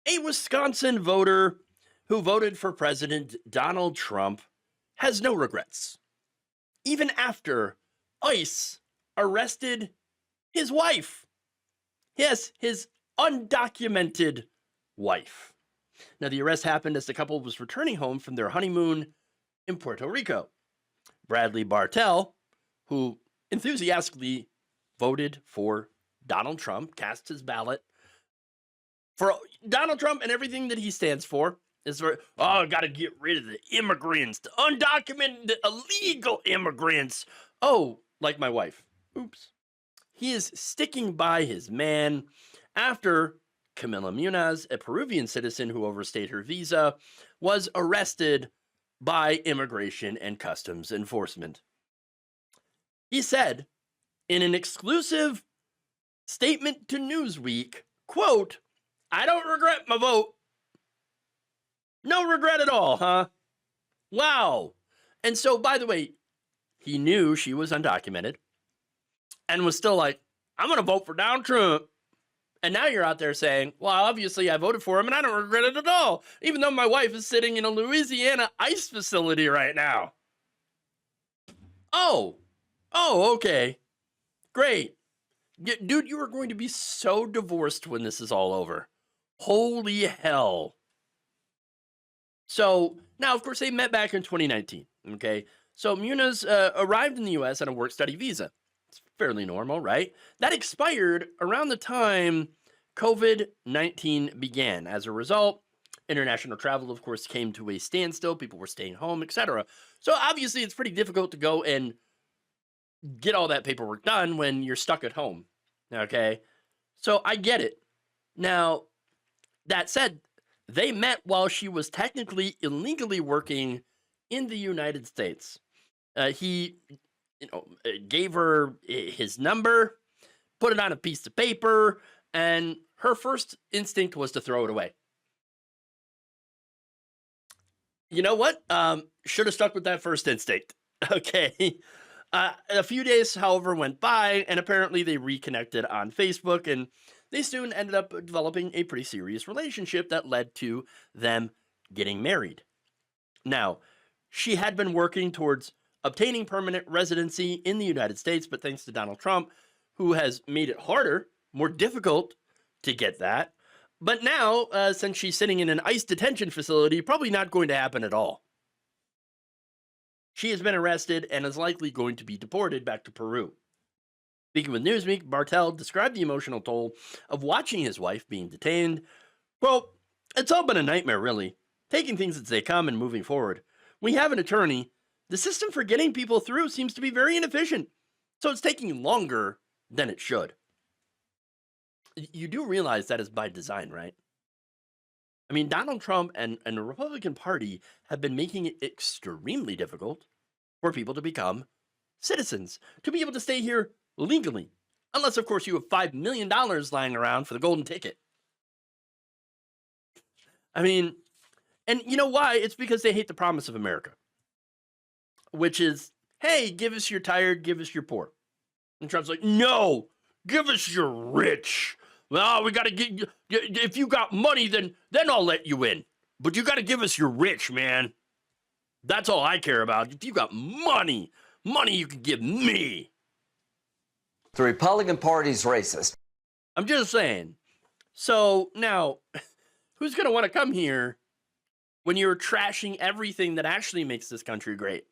A Wisconsin voter who voted for President Donald Trump has no regrets, even after ICE arrested his wife. Yes, his undocumented wife. Now, the arrest happened as the couple was returning home from their honeymoon in Puerto Rico. Bradley Bartell, who enthusiastically voted for Donald Trump, cast his ballot for Donald Trump and everything that he stands for, is for, oh, got to get rid of the immigrants, the undocumented, illegal immigrants. Oh, like my wife. Oops. He is sticking by his man after Camila Muñoz, a Peruvian citizen who overstayed her visa, was arrested by Immigration and Customs Enforcement. He said in an exclusive statement to Newsweek, quote, "I don't regret my vote. No regret at all, huh? Wow." And so, by the way, he knew she was undocumented and was still like, I'm going to vote for Donald Trump. And now you're out there saying, well, obviously I voted for him and I don't regret it at all, even though my wife is sitting in a Louisiana ICE facility right now. Oh, okay. Great. Dude, you are going to be so divorced when this is all over. Holy hell. So now, of course, they met back in 2019. Okay. So Munoz arrived in the U.S. on a work-study visa. It's fairly normal, right? That expired around the time COVID-19 began. As a result, international travel, of course, came to a standstill. People were staying home, etc. So obviously, it's pretty difficult to go and get all that paperwork done when you're stuck at home. Okay? So I get it. Now, that said, they met while she was technically illegally working in the United States. He gave her his number, put it on a piece of paper, and her first instinct was to throw it away. You know what? Should have stuck with that first instinct. Okay. A few days, however, went by, and apparently they reconnected on Facebook, and they soon ended up developing a pretty serious relationship that led to them getting married. Now, she had been working towards obtaining permanent residency in the United States, but thanks to Donald Trump, who has made it harder, more difficult to get that. But now, since she's sitting in an ICE detention facility, probably not going to happen at all. She has been arrested and is likely going to be deported back to Peru. Speaking with Newsweek, Bartell described the emotional toll of watching his wife being detained. Quote, "It's all been a nightmare, really. Taking things as they come and moving forward. We have an attorney. The system for getting people through seems to be very inefficient, so it's taking longer than it should." You do realize that is by design, right? I mean, Donald Trump and the Republican Party have been making it extremely difficult for people to become citizens, to be able to stay here legally. Unless, of course, you have $5 million lying around for the golden ticket. I mean, and you know why? It's because they hate the promise of America, which is, hey, give us your tired, give us your poor. And Trump's like, no, give us your rich. Well, we got to get, if you got money, then I'll let you in. But you got to give us your rich, man. That's all I care about. If you got money you can give me. The Republican Party's racist. I'm just saying. So now, who's going to want to come here when you're trashing everything that actually makes this country great?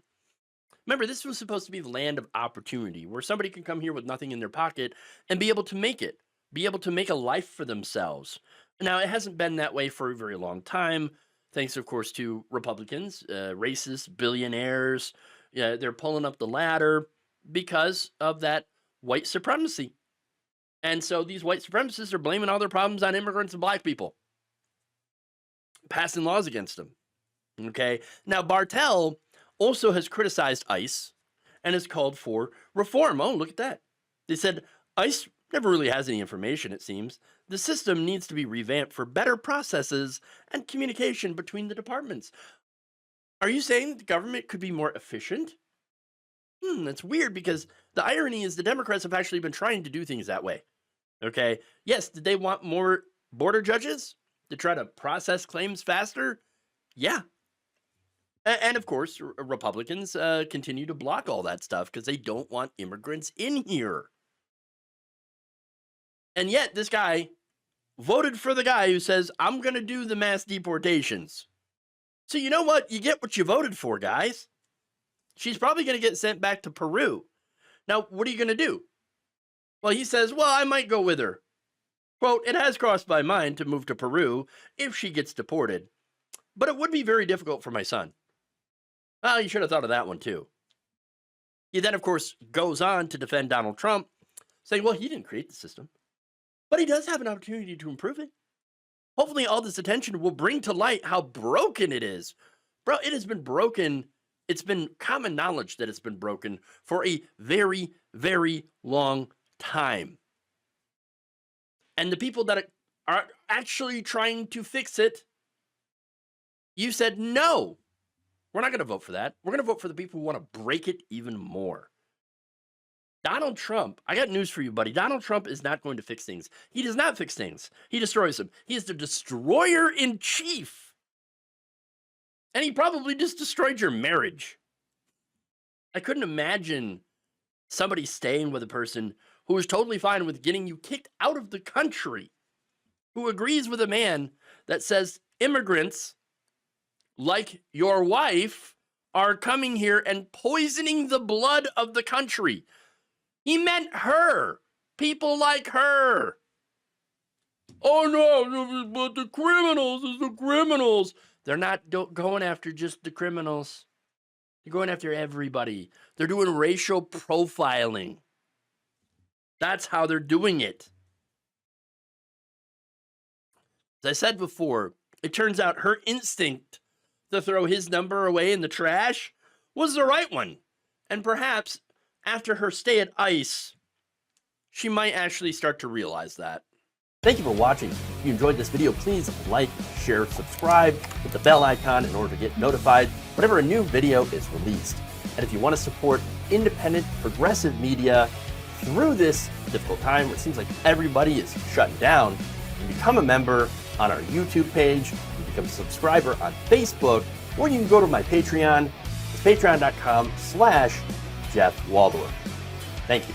Remember, this was supposed to be the land of opportunity, where somebody can come here with nothing in their pocket and be able to make it, be able to make a life for themselves. Now, it hasn't been that way for a very long time, thanks, of course, to Republicans, racist, billionaires. Yeah, they're pulling up the ladder because of that white supremacy. And so these white supremacists are blaming all their problems on immigrants and black people, passing laws against them. Okay? Now, Bartell also has criticized ICE and has called for reform. Oh, look at that. They said ICE never really has any information, it seems. The system needs to be revamped for better processes and communication between the departments. Are you saying that the government could be more efficient? That's weird, because the irony is the Democrats have actually been trying to do things that way. Okay? Yes, did they want more border judges? to try to process claims faster? Yeah. And of course, Republicans continue to block all that stuff because they don't want immigrants in here. And yet, this guy voted for the guy who says, I'm going to do the mass deportations. So you know what? You get what you voted for, guys. She's probably going to get sent back to Peru. Now, what are you going to do? Well, he says, well, I might go with her. Quote, it has crossed my mind to move to Peru if she gets deported, but it would be very difficult for my son. Well, you should have thought of that one too. He then, of course, goes on to defend Donald Trump, saying, well, he didn't create the system, but he does have an opportunity to improve it. Hopefully all this attention will bring to light how broken it is. Bro, it has been broken. It's been common knowledge that it's been broken for a very, very long time. And the people that are actually trying to fix it, you said, no, we're not going to vote for that. We're going to vote for the people who want to break it even more. Donald Trump, I got news for you, buddy. Donald Trump is not going to fix things. He does not fix things. He destroys them. He is the destroyer in chief. And he probably just destroyed your marriage. I couldn't imagine somebody staying with a person who is totally fine with getting you kicked out of the country, who agrees with a man that says immigrants like your wife are coming here and poisoning the blood of the country. He meant her. People like her. Oh no, but the criminals is the criminals. They're not going after just the criminals. They're going after everybody. They're doing racial profiling. That's how they're doing it. As I said before, it turns out her instinct to throw his number away in the trash was the right one. And perhaps after her stay at ICE, she might actually start to realize that. Thank you for watching. If you enjoyed this video, please like, share, subscribe, hit the bell icon in order to get notified whenever a new video is released. And if you want to support independent, progressive media through this difficult time where it seems like everybody is shutting down, you can become a member on our YouTube page, you can become a subscriber on Facebook, or you can go to my Patreon. It's patreon.com/Jeff Waldorf. Thank you.